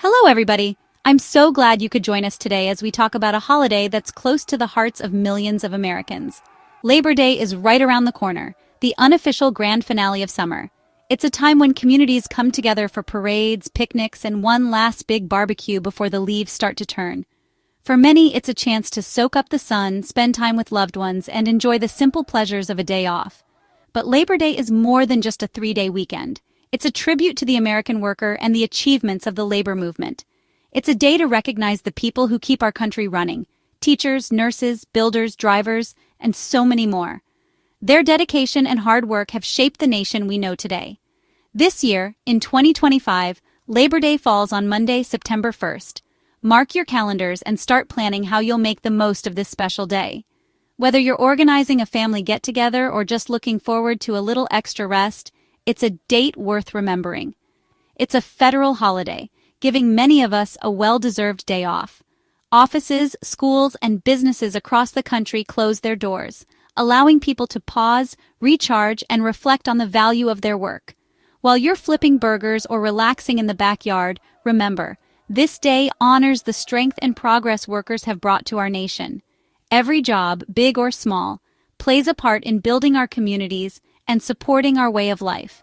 Hello, everybody. I'm so glad you could join us today as we talk about a holiday that's close to the hearts of millions of Americans. Labor Day is right around the corner, the unofficial grand finale of summer. It's a time when communities come together for parades, picnics, and one last big barbecue before the leaves start to turn. For many, it's a chance to soak up the sun, spend time with loved ones, and enjoy the simple pleasures of a day off. But Labor Day is more than just a 3-day weekend. It's a tribute to the American worker and the achievements of the labor movement. It's a day to recognize the people who keep our country running: teachers, nurses, builders, drivers, and so many more. Their dedication and hard work have shaped the nation we know today. This year, in 2025, Labor Day falls on Monday, September 1st. Mark your calendars and start planning how you'll make the most of this special day. Whether you're organizing a family get-together or just looking forward to a little extra rest, it's a date worth remembering. It's a federal holiday, giving many of us a well-deserved day off. Offices, schools, and businesses across the country close their doors, allowing people to pause, recharge, and reflect on the value of their work. While you're flipping burgers or relaxing in the backyard, remember, this day honors the strength and progress workers have brought to our nation. Every job, big or small, plays a part in building our communities and supporting our way of life.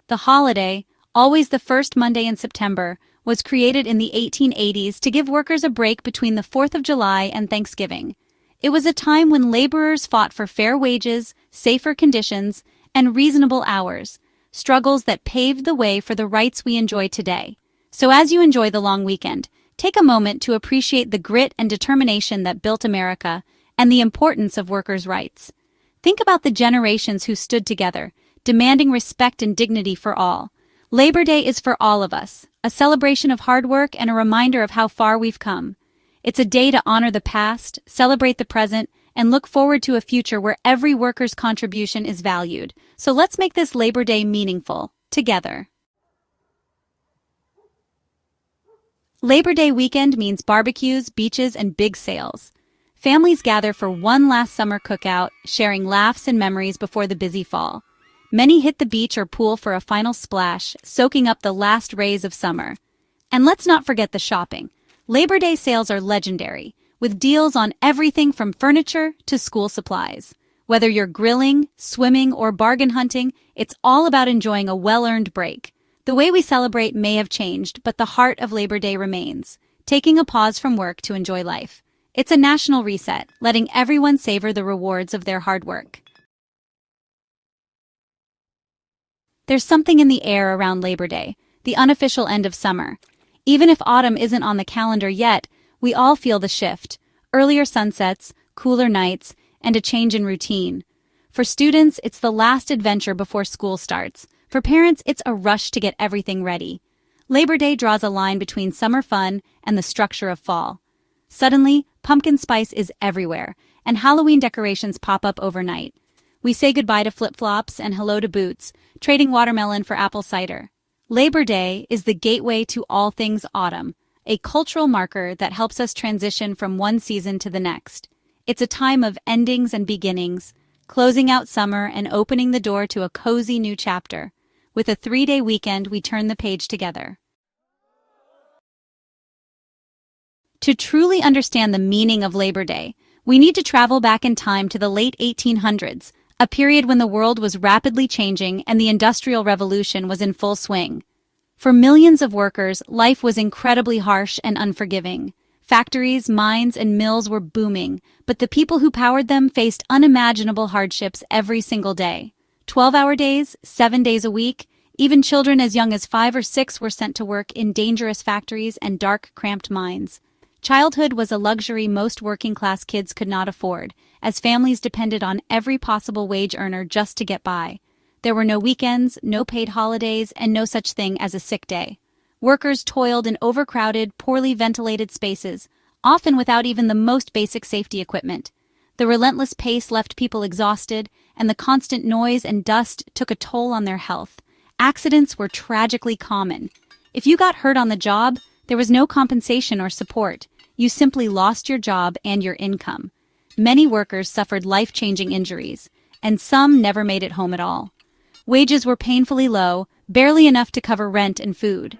The holiday, always the first Monday in September, was created in the 1880s to give workers a break between the 4th of July and Thanksgiving. It was a time when laborers fought for fair wages, safer conditions, and reasonable hours, struggles that paved the way for the rights we enjoy today. So as you enjoy the long weekend, take a moment to appreciate the grit and determination that built America and the importance of workers' rights. Think about the generations who stood together, demanding respect and dignity for all. Labor Day is for all of us, a celebration of hard work and a reminder of how far we've come. It's a day to honor the past, celebrate the present, and look forward to a future where every worker's contribution is valued. So let's make this Labor Day meaningful, together. Labor Day weekend means barbecues, beaches, and big sales. Families gather for one last summer cookout, sharing laughs and memories before the busy fall. Many hit the beach or pool for a final splash, soaking up the last rays of summer. And let's not forget the shopping. Labor Day sales are legendary, with deals on everything from furniture to school supplies. Whether you're grilling, swimming, or bargain hunting, it's all about enjoying a well-earned break. The way we celebrate may have changed, but the heart of Labor Day remains: taking a pause from work to enjoy life. It's a national reset, letting everyone savor the rewards of their hard work. There's something in the air around Labor Day, the unofficial end of summer. Even if autumn isn't on the calendar yet, we all feel the shift: earlier sunsets, cooler nights, and a change in routine. For students, it's the last adventure before school starts. For parents, it's a rush to get everything ready. Labor Day draws a line between summer fun and the structure of fall. Suddenly, pumpkin spice is everywhere, and Halloween decorations pop up overnight. We say goodbye to flip-flops and hello to boots, trading watermelon for apple cider. Labor Day is the gateway to all things autumn, a cultural marker that helps us transition from one season to the next. It's a time of endings and beginnings, closing out summer and opening the door to a cozy new chapter. With a 3-day weekend, we turn the page together. To truly understand the meaning of Labor Day, we need to travel back in time to the late 1800s, a period when the world was rapidly changing and the Industrial Revolution was in full swing. For millions of workers, life was incredibly harsh and unforgiving. Factories, mines, and mills were booming, but the people who powered them faced unimaginable hardships every single day. 12-hour days, 7 days a week, even children as young as 5 or 6 were sent to work in dangerous factories and dark, cramped mines. Childhood was a luxury most working-class kids could not afford, as families depended on every possible wage earner just to get by. There were no weekends, no paid holidays, and no such thing as a sick day. Workers toiled in overcrowded, poorly ventilated spaces, often without even the most basic safety equipment. The relentless pace left people exhausted, and the constant noise and dust took a toll on their health. Accidents were tragically common. If you got hurt on the job, there was no compensation or support. You simply lost your job and your income. Many workers suffered life-changing injuries, and some never made it home at all. Wages were painfully low, barely enough to cover rent and food.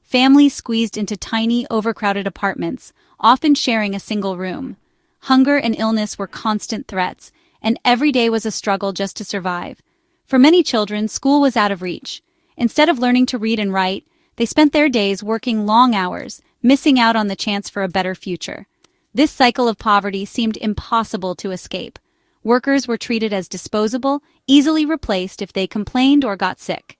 Families squeezed into tiny, overcrowded apartments, often sharing a single room. Hunger and illness were constant threats, and every day was a struggle just to survive. For many children, school was out of reach. Instead of learning to read and write, they spent their days working long hours, missing out on the chance for a better future. This cycle of poverty seemed impossible to escape. Workers were treated as disposable, easily replaced if they complained or got sick.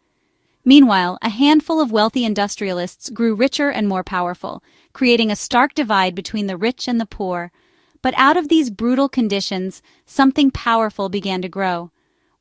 Meanwhile, a handful of wealthy industrialists grew richer and more powerful, creating a stark divide between the rich and the poor. But out of these brutal conditions, something powerful began to grow.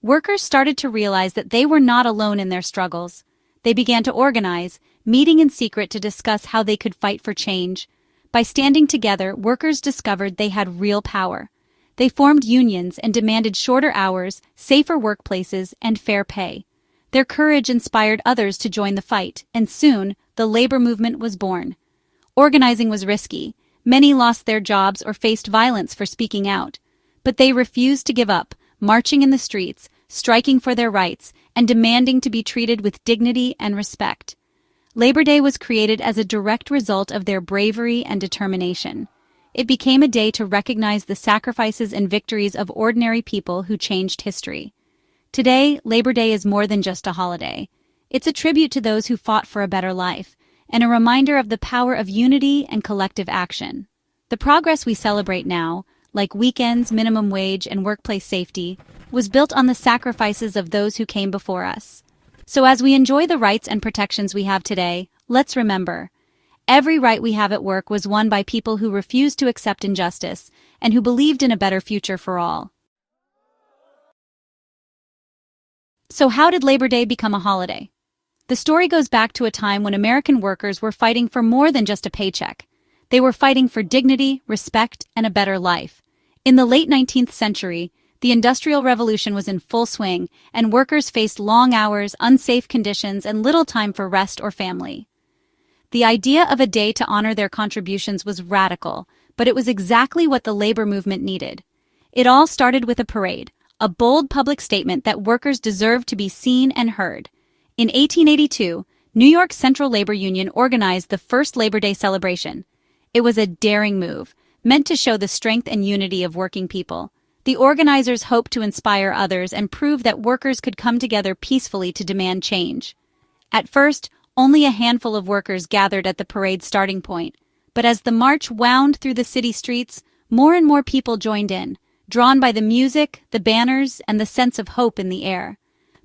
Workers started to realize that they were not alone in their struggles. They began to organize, meeting in secret to discuss how they could fight for change. By standing together, workers discovered they had real power. They formed unions and demanded shorter hours, safer workplaces, and fair pay. Their courage inspired others to join the fight, and soon, the labor movement was born. Organizing was risky. Many lost their jobs or faced violence for speaking out. But they refused to give up, marching in the streets, striking for their rights, and demanding to be treated with dignity and respect. Labor Day was created as a direct result of their bravery and determination. It became a day to recognize the sacrifices and victories of ordinary people who changed history. Today, Labor Day is more than just a holiday. It's a tribute to those who fought for a better life, and a reminder of the power of unity and collective action. The progress we celebrate now, like weekends, minimum wage, and workplace safety, was built on the sacrifices of those who came before us. So as we enjoy the rights and protections we have today, let's remember, every right we have at work was won by people who refused to accept injustice and who believed in a better future for all. So how did Labor Day become a holiday? The story goes back to a time when American workers were fighting for more than just a paycheck. They were fighting for dignity, respect, and a better life. In the late 19th century, the Industrial Revolution was in full swing, and workers faced long hours, unsafe conditions, and little time for rest or family. The idea of a day to honor their contributions was radical, but it was exactly what the labor movement needed. It all started with a parade, a bold public statement that workers deserved to be seen and heard. In 1882, New York's Central Labor Union organized the first Labor Day celebration. It was a daring move, meant to show the strength and unity of working people. The organizers hoped to inspire others and prove that workers could come together peacefully to demand change. At first, only a handful of workers gathered at the parade's starting point, but as the march wound through the city streets, more and more people joined in, drawn by the music, the banners, and the sense of hope in the air.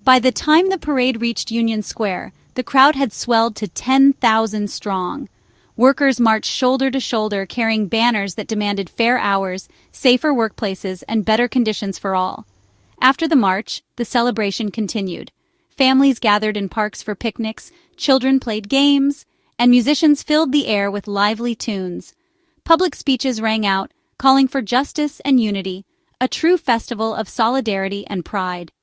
By the time the parade reached Union Square, the crowd had swelled to 10,000 strong. Workers marched shoulder to shoulder, carrying banners that demanded fair hours, safer workplaces, and better conditions for all. After the march, the celebration continued. Families gathered in parks for picnics, children played games, and musicians filled the air with lively tunes. Public speeches rang out, calling for justice and unity, a true festival of solidarity and pride.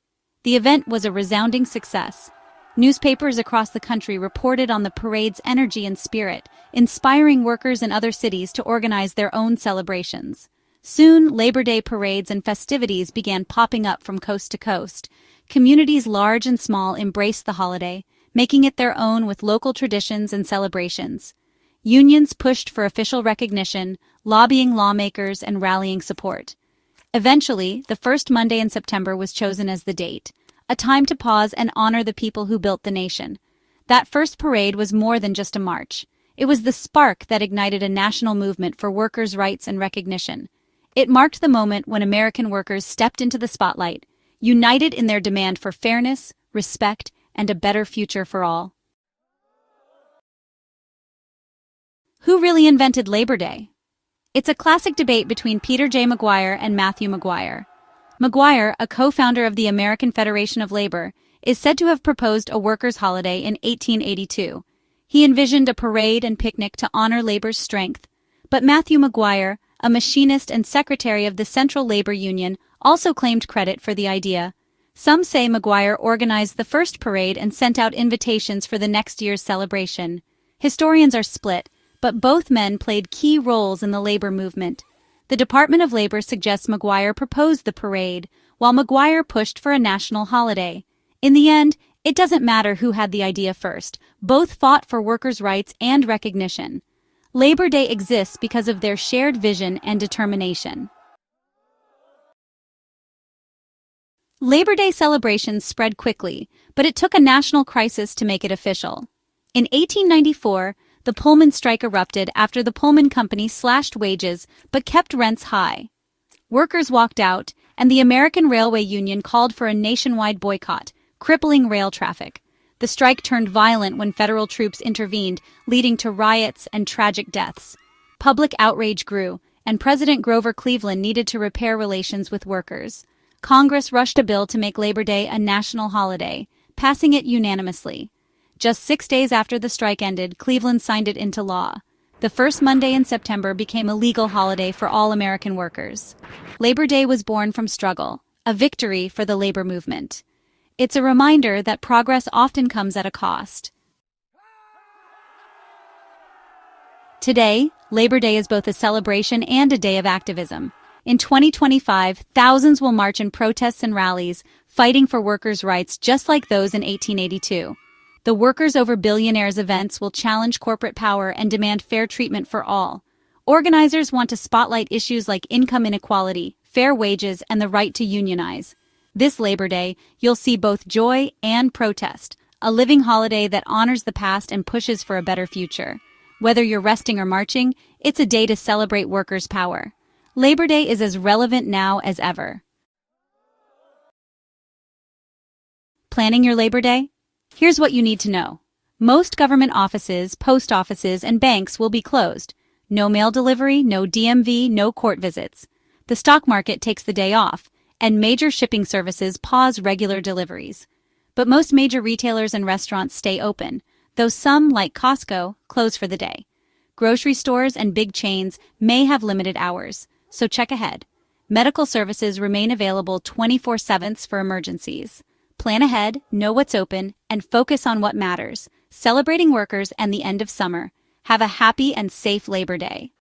The event was a resounding success. Newspapers across the country reported on the parade's energy and spirit, inspiring workers in other cities to organize their own celebrations. Soon, Labor Day parades and festivities began popping up from coast to coast. Communities large and small embraced the holiday, making it their own with local traditions and celebrations. Unions pushed for official recognition, lobbying lawmakers and rallying support. Eventually, the first Monday in September was chosen as the date, a time to pause and honor the people who built the nation. That first parade was more than just a march. It was the spark that ignited a national movement for workers' rights and recognition. It marked the moment when American workers stepped into the spotlight, united in their demand for fairness, respect, and a better future for all. Who really invented Labor Day? It's a classic debate between Peter J. McGuire and Matthew McGuire. McGuire, a co-founder of the American Federation of Labor, is said to have proposed a workers' holiday in 1882. He envisioned a parade and picnic to honor labor's strength. But Matthew McGuire, a machinist and secretary of the Central Labor Union, also claimed credit for the idea. Some say McGuire organized the first parade and sent out invitations for the next year's celebration. Historians are split, but both men played key roles in the labor movement. The Department of Labor suggests McGuire proposed the parade, while McGuire pushed for a national holiday. In the end, It doesn't matter who had the idea first, both fought for workers' rights and recognition. Labor Day exists because of their shared vision and determination. Labor Day celebrations spread quickly, but it took a national crisis to make it official. In 1894, the Pullman strike erupted after the Pullman Company slashed wages but kept rents high. Workers walked out, and the American Railway Union called for a nationwide boycott, crippling rail traffic. The strike turned violent when federal troops intervened, leading to riots and tragic deaths. Public outrage grew, and President Grover Cleveland needed to repair relations with workers. Congress rushed a bill to make Labor Day a national holiday, passing it unanimously. Just 6 days after the strike ended, Cleveland signed it into law. The first Monday in September became a legal holiday for all American workers. Labor Day was born from struggle, a victory for the labor movement. It's a reminder that progress often comes at a cost. Today, Labor Day is both a celebration and a day of activism. In 2025, thousands will march in protests and rallies, fighting for workers' rights just like those in 1882. The Workers Over Billionaires events will challenge corporate power and demand fair treatment for all. Organizers want to spotlight issues like income inequality, fair wages, and the right to unionize. This Labor Day, you'll see both joy and protest, a living holiday that honors the past and pushes for a better future. Whether you're resting or marching, it's a day to celebrate workers' power. Labor Day is as relevant now as ever. Planning your Labor Day? Here's what you need to know. Most government offices, post offices, and banks will be closed. No mail delivery, no DMV, no court visits. The stock market takes the day off, and major shipping services pause regular deliveries. But most major retailers and restaurants stay open, though some, like Costco, close for the day. Grocery stores and big chains may have limited hours, so check ahead. Medical services remain available 24/7 for emergencies. Plan ahead, know what's open, and focus on what matters, celebrating workers and the end of summer. Have a happy and safe Labor Day.